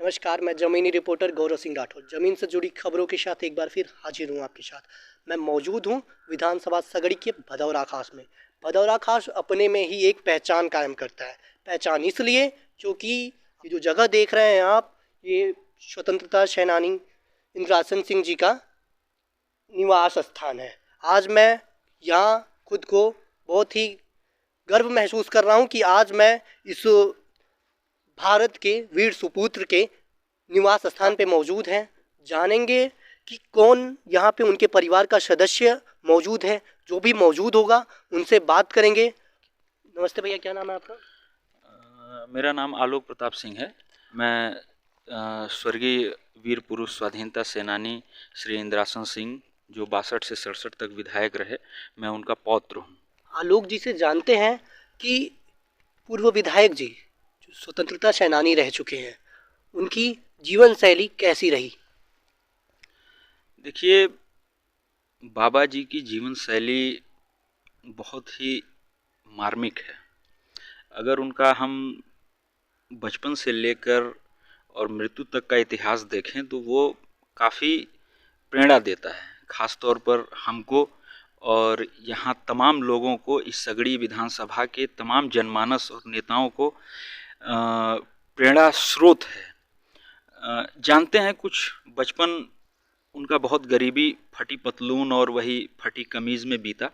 नमस्कार, मैं ज़मीनी रिपोर्टर गौरव सिंह राठौर। ज़मीन से जुड़ी खबरों के साथ एक बार फिर हाजिर हूँ आपके साथ। मैं मौजूद हूँ विधानसभा सगड़ी के भदौरा खास में। भदौरा खास अपने में ही एक पहचान कायम करता है। पहचान इसलिए क्योंकि ये जो जगह देख रहे हैं आप, ये स्वतंत्रता सेनानी इंद्रासन सिंह जी का निवास स्थान है। आज मैं यहाँ खुद को बहुत ही गर्व महसूस कर रहा हूँ कि आज मैं इस भारत के वीर सुपुत्र के निवास स्थान पे मौजूद हैं। जानेंगे कि कौन यहाँ पे उनके परिवार का सदस्य मौजूद है। जो भी मौजूद होगा उनसे बात करेंगे। नमस्ते भैया, क्या नाम है आपका? मेरा नाम आलोक प्रताप सिंह है। मैं स्वर्गीय वीर पुरुष स्वाधीनता सेनानी श्री इंद्रासन सिंह, जो 62 से 67 तक विधायक रहे, मैं उनका पौत्र हूँ। आलोक जी से जानते हैं कि पूर्व विधायक जी जो स्वतंत्रता सेनानी रह चुके हैं, उनकी जीवन शैली कैसी रही? देखिए, बाबा जी की जीवन शैली बहुत ही मार्मिक है। अगर उनका हम बचपन से लेकर और मृत्यु तक का इतिहास देखें तो वो काफ़ी प्रेरणा देता है, ख़ास तौर पर हमको और यहाँ तमाम लोगों को, इस सगड़ी विधानसभा के तमाम जनमानस और नेताओं को प्रेरणा स्रोत है। जानते हैं, कुछ बचपन उनका बहुत गरीबी, फटी पतलून और वही फटी कमीज़ में बीता।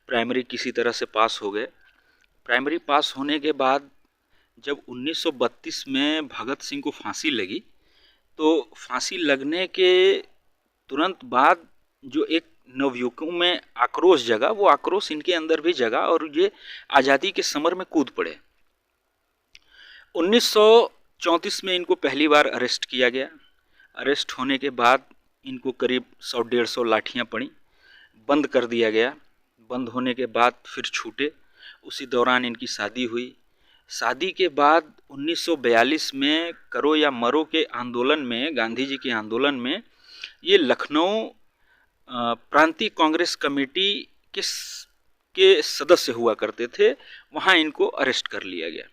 प्राइमरी किसी तरह से पास हो गए। प्राइमरी पास होने के बाद जब 1932 में भगत सिंह को फांसी लगी, तो फांसी लगने के तुरंत बाद जो एक नवयुवकों में आक्रोश जगा, वो आक्रोश इनके अंदर भी जगा और ये आज़ादी के समर में कूद पड़े। 1934 में इनको पहली बार अरेस्ट किया गया। अरेस्ट होने के बाद इनको करीब 100-150 लाठियाँ पड़ी, बंद कर दिया गया। बंद होने के बाद फिर छूटे। उसी दौरान इनकी शादी हुई। शादी के बाद 1942 में करो या मरो के आंदोलन में, गांधी जी के आंदोलन में, ये लखनऊ प्रांतीय कांग्रेस कमेटी के सदस्य हुआ करते थे। वहाँ इनको अरेस्ट कर लिया गया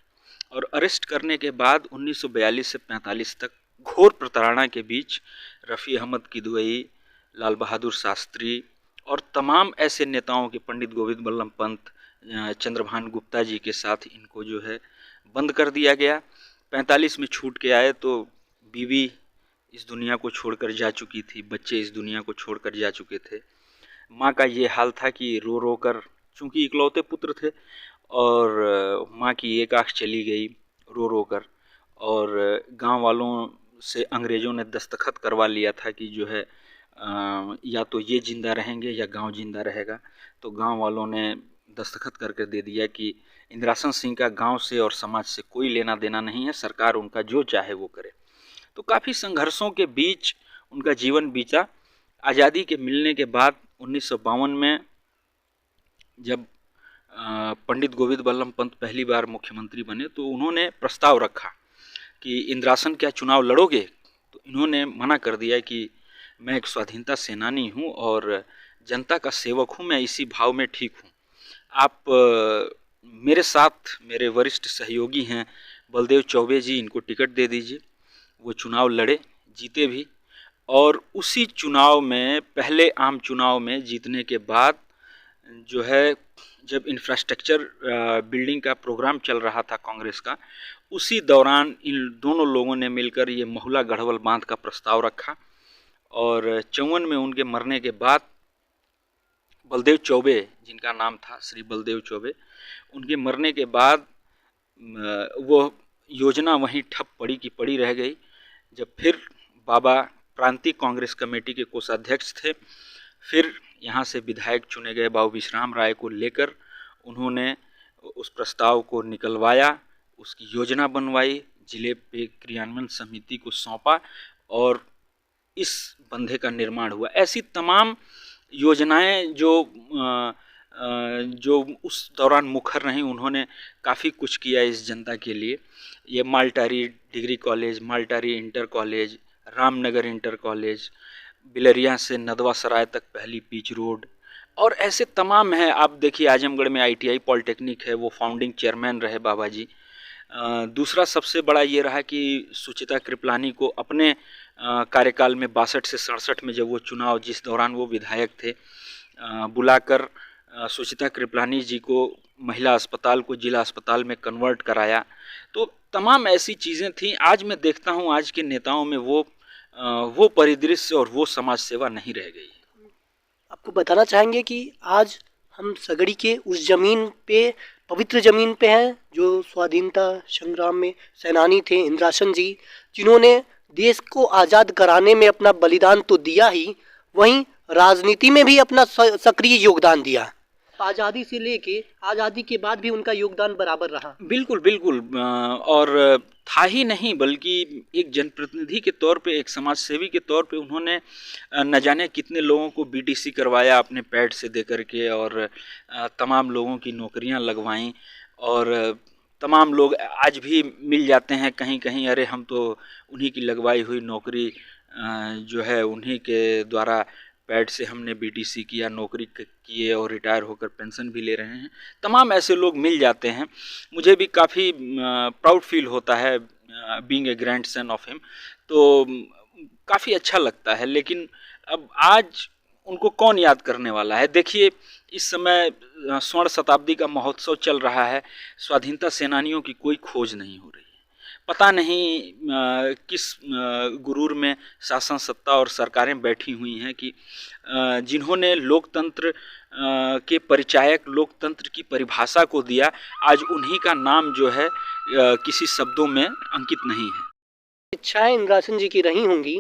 और अरेस्ट करने के बाद 1942 से 45 तक घोर प्रताड़ना के बीच रफ़ी अहमद किदवई, लाल बहादुर शास्त्री और तमाम ऐसे नेताओं के, पंडित गोविंद बल्लभ पंत, चंद्रभान गुप्ता जी के साथ इनको जो है बंद कर दिया गया। 45 में छूट के आए तो बीवी इस दुनिया को छोड़कर जा चुकी थी, बच्चे इस दुनिया को छोड़कर जा चुके थे। माँ का ये हाल था कि रो रो कर, चूँकि इकलौते पुत्र थे, और माँ की एक आँख चली गई रो रो कर। और गांव वालों से अंग्रेज़ों ने दस्तखत करवा लिया था कि जो है या तो ये ज़िंदा रहेंगे या गांव ज़िंदा रहेगा। तो गांव वालों ने दस्तखत करके दे दिया कि इंद्रासन सिंह का गांव से और समाज से कोई लेना देना नहीं है, सरकार उनका जो चाहे वो करे। तो काफ़ी संघर्षों के बीच उनका जीवन बीता। आज़ादी के मिलने के बाद 1952 में जब पंडित गोविंद बल्लभ पंत पहली बार मुख्यमंत्री बने, तो उन्होंने प्रस्ताव रखा कि इंद्रासन क्या चुनाव लड़ोगे? तो इन्होंने मना कर दिया कि मैं एक स्वाधीनता सेनानी हूँ और जनता का सेवक हूँ, मैं इसी भाव में ठीक हूँ। आप मेरे साथ, मेरे वरिष्ठ सहयोगी हैं बलदेव चौबे जी, इनको टिकट दे दीजिए। वो चुनाव लड़े, जीते भी। और उसी चुनाव में, पहले आम चुनाव में जीतने के बाद जो है, जब इंफ्रास्ट्रक्चर बिल्डिंग का प्रोग्राम चल रहा था कांग्रेस का, उसी दौरान इन दोनों लोगों ने मिलकर ये महुला गढ़वल बांध का प्रस्ताव रखा। और 54 में उनके मरने के बाद बलदेव चौबे, जिनका नाम था श्री बलदेव चौबे, उनके मरने के बाद वो योजना वहीं ठप पड़ी की पड़ी रह गई। जब फिर बाबा प्रांतीय कांग्रेस कमेटी के कोषाध्यक्ष थे, फिर यहाँ से विधायक चुने गए बाबू विश्राम राय को लेकर उन्होंने उस प्रस्ताव को निकलवाया, उसकी योजना बनवाई, जिले पे क्रियान्वयन समिति को सौंपा और इस बंधे का निर्माण हुआ। ऐसी तमाम योजनाएं जो उस दौरान मुखर रहीं, उन्होंने काफ़ी कुछ किया इस जनता के लिए। ये Maltari degree college, Maltari inter college, Ramnagar inter college, Bilariya से नदवा सराय तक पहली पिच रोड, और ऐसे तमाम हैं। आप देखिए, आजमगढ़ में ITI पॉलिटेक्निक है, वो फाउंडिंग चेयरमैन रहे बाबा जी। दूसरा सबसे बड़ा ये रहा कि सुचिता कृपलानी को अपने कार्यकाल में 62 से 67 में जब वो चुनाव, जिस दौरान वो विधायक थे, बुलाकर सुचिता कृपलानी जी को महिला अस्पताल को जिला अस्पताल में कन्वर्ट कराया। तो तमाम ऐसी चीज़ें थीं। आज मैं देखता हूँ आज के नेताओं में वो परिदृश्य और वो समाज सेवा नहीं रह गई। आपको बताना चाहेंगे कि आज हम सगड़ी के उस ज़मीन पे, पवित्र ज़मीन पे हैं जो स्वाधीनता संग्राम में सेनानी थे इंद्रासन जी, जिन्होंने देश को आज़ाद कराने में अपना बलिदान तो दिया ही, वहीं राजनीति में भी अपना सक्रिय योगदान दिया। आज़ादी से लेके आज़ादी के बाद भी उनका योगदान बराबर रहा। बिल्कुल बिल्कुल, और था ही नहीं बल्कि एक जनप्रतिनिधि के तौर पे, एक समाज सेवी के तौर पे उन्होंने न जाने कितने लोगों को बीटीसी करवाया अपने पैड से दे करके, और तमाम लोगों की नौकरियां लगवाईं। और तमाम लोग आज भी मिल जाते हैं कहीं कहीं, अरे हम तो उन्हीं की लगवाई हुई नौकरी जो है उन्हीं के द्वारा पैड से हमने बीटीसी किया, नौकरी किए और रिटायर होकर पेंशन भी ले रहे हैं। तमाम ऐसे लोग मिल जाते हैं। मुझे भी काफ़ी प्राउड फील होता है being a grandson of him, तो काफ़ी अच्छा लगता है। लेकिन अब आज उनको कौन याद करने वाला है? देखिए, इस समय स्वर्ण शताब्दी का महोत्सव चल रहा है, स्वाधीनता सेनानियों की कोई खोज नहीं हो रही है। पता नहीं किस गुरूर में शासन सत्ता और सरकारें बैठी हुई हैं कि जिन्होंने लोकतंत्र के परिचायक, लोकतंत्र की परिभाषा को दिया, आज उन्हीं का नाम जो है किसी शब्दों में अंकित नहीं है। इच्छाएं इंद्रासन जी की रही होंगी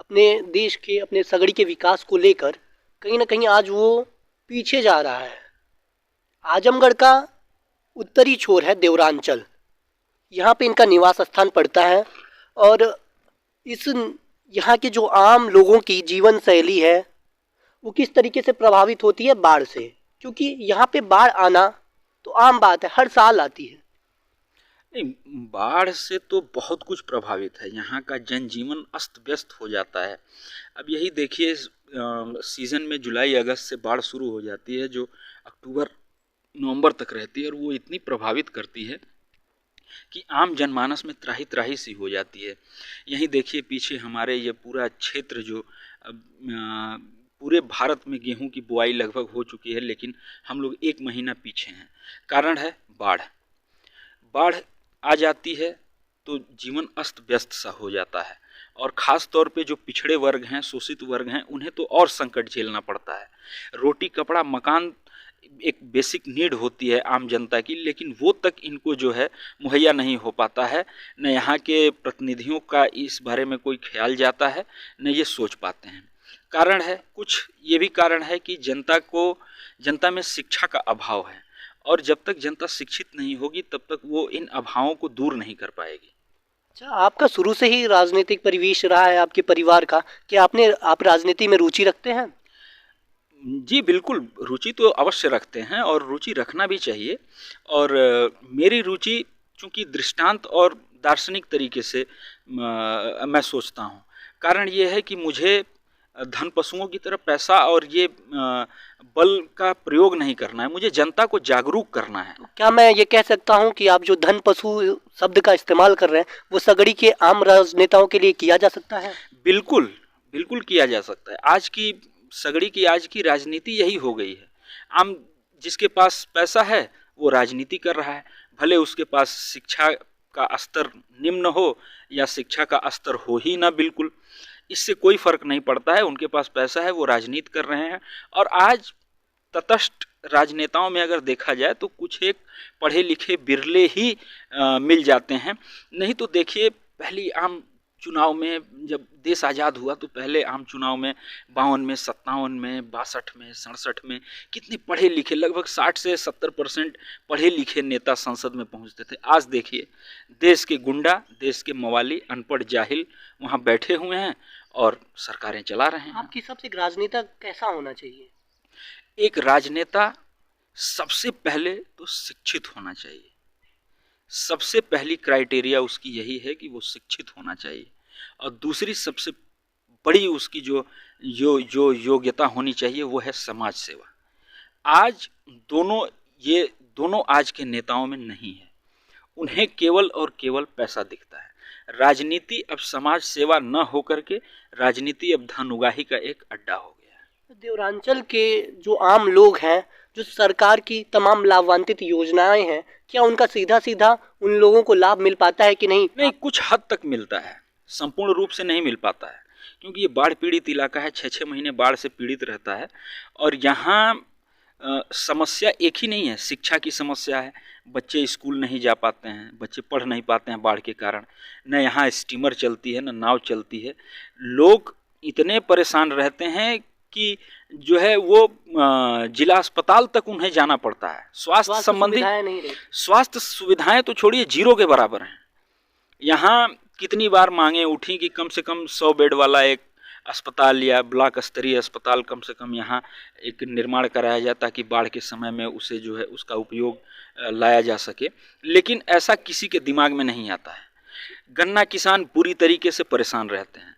अपने देश के, अपने सगड़ी के विकास को लेकर, कहीं ना कहीं आज वो पीछे जा रहा है। आजमगढ़ का उत्तरी छोर है देवरांचल, यहाँ पे इनका निवास स्थान पड़ता है, और इस यहाँ के जो आम लोगों की जीवन शैली है वो किस तरीके से प्रभावित होती है बाढ़ से, क्योंकि यहाँ पे बाढ़ आना तो आम बात है, हर साल आती है। नहीं, बाढ़ से तो बहुत कुछ प्रभावित है, यहाँ का जनजीवन अस्त व्यस्त हो जाता है। अब यही देखिए, सीज़न में जुलाई अगस्त से बाढ़ शुरू हो जाती है जो अक्टूबर नवंबर तक रहती है, और वो इतनी प्रभावित करती है कि आम जनमानस में त्राही त्राही सी हो जाती है। यहीं देखिए, पीछे हमारे ये पूरा क्षेत्र जो पूरे भारत में गेहूं की बुआई लगभग हो चुकी है, लेकिन हम लोग 1 महीना पीछे हैं। कारण है बाढ़। बाढ़ आ जाती है तो जीवन अस्त व्यस्त सा हो जाता है, और ख़ास तौर पे जो पिछड़े वर्ग हैं, शोषित वर्ग हैं, उन्हें तो और संकट झेलना पड़ता है। रोटी कपड़ा मकान एक बेसिक नीड होती है आम जनता की, लेकिन वो तक इनको जो है मुहैया नहीं हो पाता है। न यहाँ के प्रतिनिधियों का इस बारे में कोई ख्याल जाता है, न ये सोच पाते हैं। कारण है कुछ ये भी कारण है कि जनता में शिक्षा का अभाव है, और जब तक जनता शिक्षित नहीं होगी तब तक वो इन अभावों को दूर नहीं कर पाएगी। अच्छा, आपका शुरू से ही राजनीतिक परिवेश रहा है आपके परिवार का, कि आप राजनीति में रुचि रखते हैं? जी बिल्कुल, रुचि तो अवश्य रखते हैं, और रुचि रखना भी चाहिए। और मेरी रुचि चूँकि दृष्टांत और दार्शनिक तरीके से मैं सोचता हूँ। कारण ये है कि मुझे धन पशुओं की तरह पैसा और ये बल का प्रयोग नहीं करना है, मुझे जनता को जागरूक करना है। क्या मैं ये कह सकता हूँ कि आप जो धन पशु शब्द का इस्तेमाल कर रहे हैं वो सगड़ी के आम राजनेताओं के लिए किया जा सकता है? बिल्कुल बिल्कुल किया जा सकता है। आज की सगड़ी की आज की राजनीति यही हो गई है। आम जिसके पास पैसा है वो राजनीति कर रहा है, भले उसके पास शिक्षा का स्तर निम्न हो या शिक्षा का स्तर हो ही ना, बिल्कुल इससे कोई फर्क नहीं पड़ता है। उनके पास पैसा है, वो राजनीति कर रहे हैं। और आज तटस्थ राजनेताओं में अगर देखा जाए तो कुछ एक पढ़े लिखे बिरले ही मिल जाते हैं। नहीं तो देखिए, पहली आम चुनाव में जब देश आज़ाद हुआ तो पहले आम चुनाव में 52 में, 57 में, 62 में, 67 में कितने पढ़े लिखे, लगभग 60 से 70% पढ़े लिखे नेता संसद में पहुंचते थे। आज देखिए, देश के गुंडा, देश के मवाली, अनपढ़ जाहिल वहां बैठे हुए हैं और सरकारें चला रहे हैं। आपके हिसाब से एक राजनेता कैसा होना चाहिए? एक राजनेता सबसे पहले तो शिक्षित होना चाहिए। सबसे पहली क्राइटेरिया उसकी यही है कि वो शिक्षित होना चाहिए। और दूसरी सबसे बड़ी उसकी जो योग्यता होनी चाहिए वो है समाज सेवा। आज दोनों आज के नेताओं में नहीं है। उन्हें केवल और केवल पैसा दिखता है। राजनीति अब समाज सेवा न होकर के राजनीति अब धन उगाही का एक अड्डा हो गया है। देवरांचल के जो आम लोग हैं, जो सरकार की तमाम लाभान्वित योजनाएं हैं, क्या उनका सीधा सीधा उन लोगों को लाभ मिल पाता है कि नहीं? नहीं, कुछ हद तक मिलता है, संपूर्ण रूप से नहीं मिल पाता है, क्योंकि ये बाढ़ पीड़ित इलाका है, 6-6 महीने बाढ़ से पीड़ित रहता है। और यहाँ समस्या एक ही नहीं है, शिक्षा की समस्या है, बच्चे स्कूल नहीं जा पाते हैं, बच्चे पढ़ नहीं पाते हैं बाढ़ के कारण, न यहाँ स्टीमर चलती है न नाव चलती है। लोग इतने परेशान रहते हैं कि जो है वो जिला अस्पताल तक उन्हें जाना पड़ता है। स्वास्थ्य संबंधी स्वास्थ्य सुविधाएं तो छोड़िए, जीरो के बराबर हैं। यहाँ कितनी बार मांगे उठी कि कम से कम 100 बेड वाला एक अस्पताल या ब्लॉक स्तरीय अस्पताल कम से कम यहाँ एक निर्माण कराया जाए, ताकि बाढ़ के समय में उसे जो है उसका उपयोग लाया जा सके, लेकिन ऐसा किसी के दिमाग में नहीं आता है। गन्ना किसान बुरी तरीके से परेशान रहते हैं।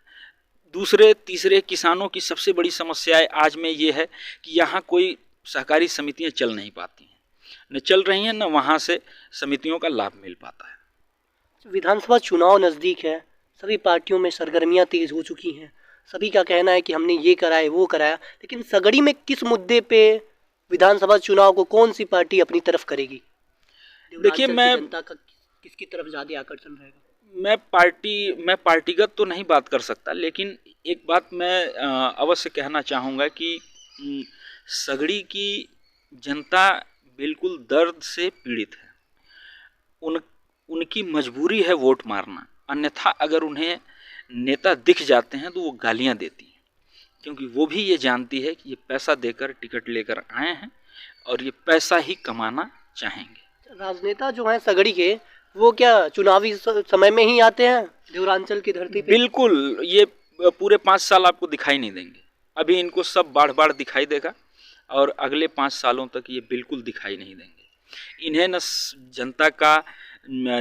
दूसरे तीसरे किसानों की सबसे बड़ी समस्या आज में ये है कि यहाँ कोई सहकारी समितियाँ चल नहीं पाती हैं, न चल रही हैं, न वहाँ से समितियों का लाभ मिल पाता है। विधानसभा चुनाव नज़दीक है, सभी पार्टियों में सरगर्मियाँ तेज़ हो चुकी हैं, सभी का कहना है कि हमने ये कराया वो कराया, लेकिन सगड़ी में किस मुद्दे पे विधानसभा चुनाव को कौन सी पार्टी अपनी तरफ करेगी? देखिए, मैं जनता का किसकी तरफ ज़्यादा आकर्षण रहेगा? मैं पार्टीगत तो नहीं बात कर सकता, लेकिन एक बात मैं अवश्य कहना चाहूँगा कि सगड़ी की जनता बिल्कुल दर्द से पीड़ित है। उनकी मजबूरी है वोट मारना, अन्यथा अगर उन्हें नेता दिख जाते हैं तो वो गालियां देती हैं, क्योंकि वो भी ये जानती है कि ये पैसा देकर टिकट लेकर आए हैं और ये पैसा ही कमाना चाहेंगे। राजनेता जो हैं सगड़ी के, वो क्या चुनावी समय में ही आते हैं देवरांचल की धरती पे? बिल्कुल, ये पूरे 5 साल आपको दिखाई नहीं देंगे। अभी इनको सब बाढ़ दिखाई देगा और अगले 5 सालों तक ये बिल्कुल दिखाई नहीं देंगे। इन्हें न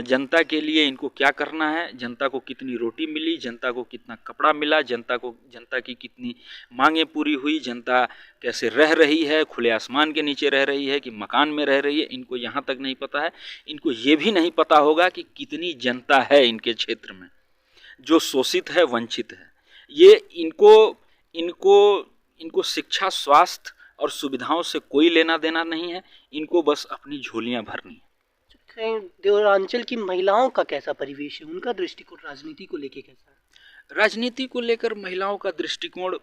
जनता के लिए इनको क्या करना है, जनता को कितनी रोटी मिली, जनता को कितना कपड़ा मिला, जनता की कितनी मांगें पूरी हुई, जनता कैसे रह रही है, खुले आसमान के नीचे रह रही है कि मकान में रह रही है, इनको यहाँ तक नहीं पता है। इनको ये भी नहीं पता होगा कि कितनी जनता है इनके क्षेत्र में जो शोषित है, वंचित है। ये इनको शिक्षा, स्वास्थ्य और सुविधाओं से कोई लेना देना नहीं है, इनको बस अपनी झोलियाँ भरनी है। देवरांचल की महिलाओं का कैसा परिवेश है, उनका दृष्टिकोण राजनीति को लेकर कैसा है? राजनीति को लेकर महिलाओं का दृष्टिकोण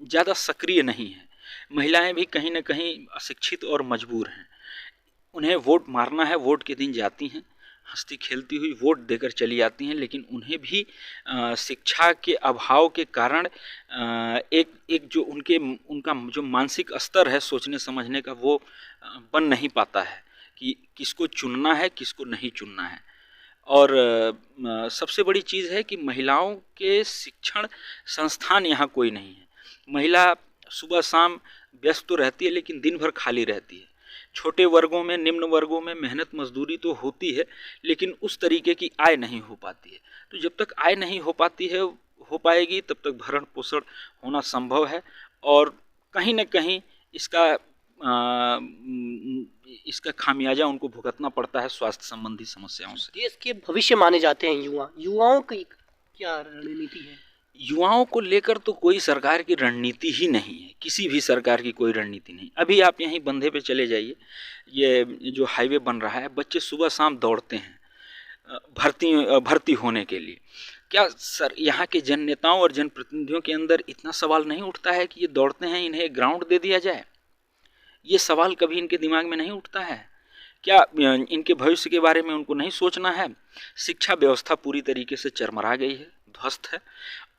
ज़्यादा सक्रिय नहीं है। महिलाएं भी कहीं न कहीं अशिक्षित और मजबूर हैं। उन्हें वोट मारना है, वोट के दिन जाती हैं, हंसती खेलती हुई वोट देकर चली आती हैं, लेकिन उन्हें भी शिक्षा के अभाव के कारण एक जो उनका जो मानसिक स्तर है सोचने समझने का, वो बन नहीं पाता है कि किसको चुनना है, किसको नहीं चुनना है। और सबसे बड़ी चीज़ है कि महिलाओं के शिक्षण संस्थान यहाँ कोई नहीं है। महिला सुबह शाम व्यस्त तो रहती है, लेकिन दिन भर खाली रहती है। छोटे वर्गों में, निम्न वर्गों में मेहनत मजदूरी तो होती है, लेकिन उस तरीके की आय नहीं हो पाती है। तो जब तक आय नहीं हो पाएगी तब तक भरण पोषण होना संभव है, और कहीं न कहीं इसका खामियाजा उनको भुगतना पड़ता है स्वास्थ्य संबंधी समस्याओं से। देश के भविष्य माने जाते हैं युवाओं की क्या रणनीति है? युवाओं को लेकर तो कोई सरकार की रणनीति ही नहीं है, किसी भी सरकार की कोई रणनीति नहीं। अभी आप यहीं बंधे पे चले जाइए, ये जो हाईवे बन रहा है, बच्चे सुबह शाम दौड़ते हैं भर्ती होने के लिए। क्या सर यहाँ के जन नेताओं और जनप्रतिनिधियों के अंदर इतना सवाल नहीं उठता है कि ये दौड़ते हैं, इन्हें ग्राउंड दे दिया जाए? ये सवाल कभी इनके दिमाग में नहीं उठता है? क्या इनके भविष्य के बारे में उनको नहीं सोचना है? शिक्षा व्यवस्था पूरी तरीके से चरमरा गई है, ध्वस्त है,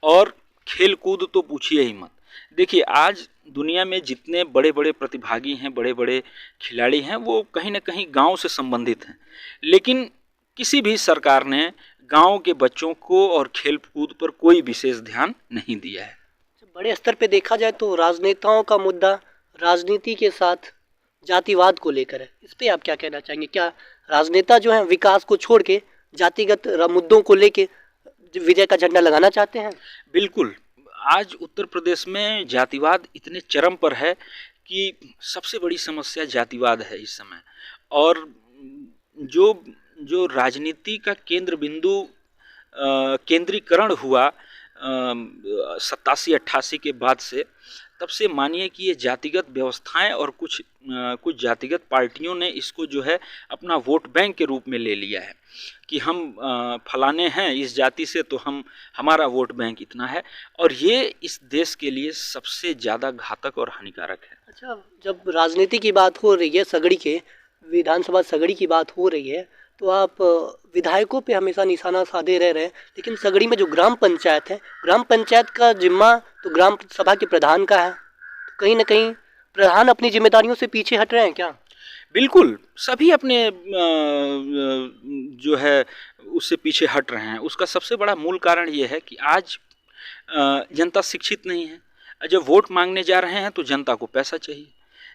और खेल कूद तो पूछिए ही मत। देखिए, आज दुनिया में जितने बड़े बड़े प्रतिभागी हैं, बड़े बड़े खिलाड़ी हैं, वो कहीं ना कहीं गांव से संबंधित हैं, लेकिन किसी भी सरकार ने गांव के बच्चों को और खेल कूद पर कोई विशेष ध्यान नहीं दिया है। बड़े स्तर पे देखा जाए तो राजनेताओं का मुद्दा राजनीति के साथ जातिवाद को लेकर है, इस पे आप क्या कहना चाहेंगे? क्या राजनेता जो हैं विकास को छोड़ के जातिगत मुद्दों को लेके विजय का झंडा लगाना चाहते हैं? बिल्कुल, आज उत्तर प्रदेश में जातिवाद इतने चरम पर है कि सबसे बड़ी समस्या जातिवाद है इस समय, और जो जो राजनीति का केंद्र बिंदु केंद्रीकरण हुआ 87-88 के बाद से, तब से मानिए कि ये जातिगत व्यवस्थाएं और कुछ जातिगत पार्टियों ने इसको जो है अपना वोट बैंक के रूप में ले लिया है कि हम फलाने हैं इस जाति से तो हमारा वोट बैंक इतना है, और ये इस देश के लिए सबसे ज़्यादा घातक और हानिकारक है। अच्छा, जब राजनीति की बात हो रही है, सगड़ी के विधानसभा सगड़ी की बात हो रही है, तो आप विधायकों पे हमेशा निशाना साधे रह रहे हैं, लेकिन सगड़ी में जो ग्राम पंचायत है, ग्राम पंचायत का जिम्मा तो ग्राम सभा के प्रधान का है। तो कहीं ना कहीं प्रधान अपनी जिम्मेदारियों से पीछे हट रहे हैं क्या? बिल्कुल, सभी अपने जो है उससे पीछे हट रहे हैं। उसका सबसे बड़ा मूल कारण ये है कि आज जनता शिक्षित नहीं है। जब वोट मांगने जा रहे हैं तो जनता को पैसा चाहिए,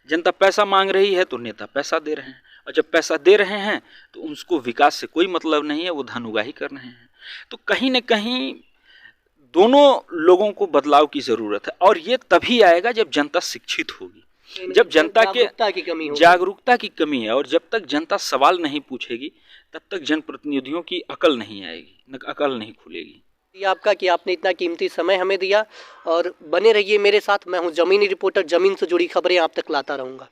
जनता पैसा मांग रही है तो नेता पैसा दे रहे हैं, और जब पैसा दे रहे हैं तो उसको विकास से कोई मतलब नहीं है, वो धन उगाही कर रहे हैं। तो कहीं न कहीं दोनों लोगों को बदलाव की ज़रूरत है, और ये तभी आएगा जब जनता शिक्षित होगी, जब जनता के जागरूकता की कमी है, और जब तक जनता सवाल नहीं पूछेगी तब तक जनप्रतिनिधियों की अकल नहीं आएगी, अकल नहीं खुलेगी। आपका कि आपने इतना कीमती समय हमें दिया, और बने रहिए मेरे साथ। मैं हूं ज़मीनी रिपोर्टर, ज़मीन से जुड़ी खबरें आप तक लाता रहूँगा।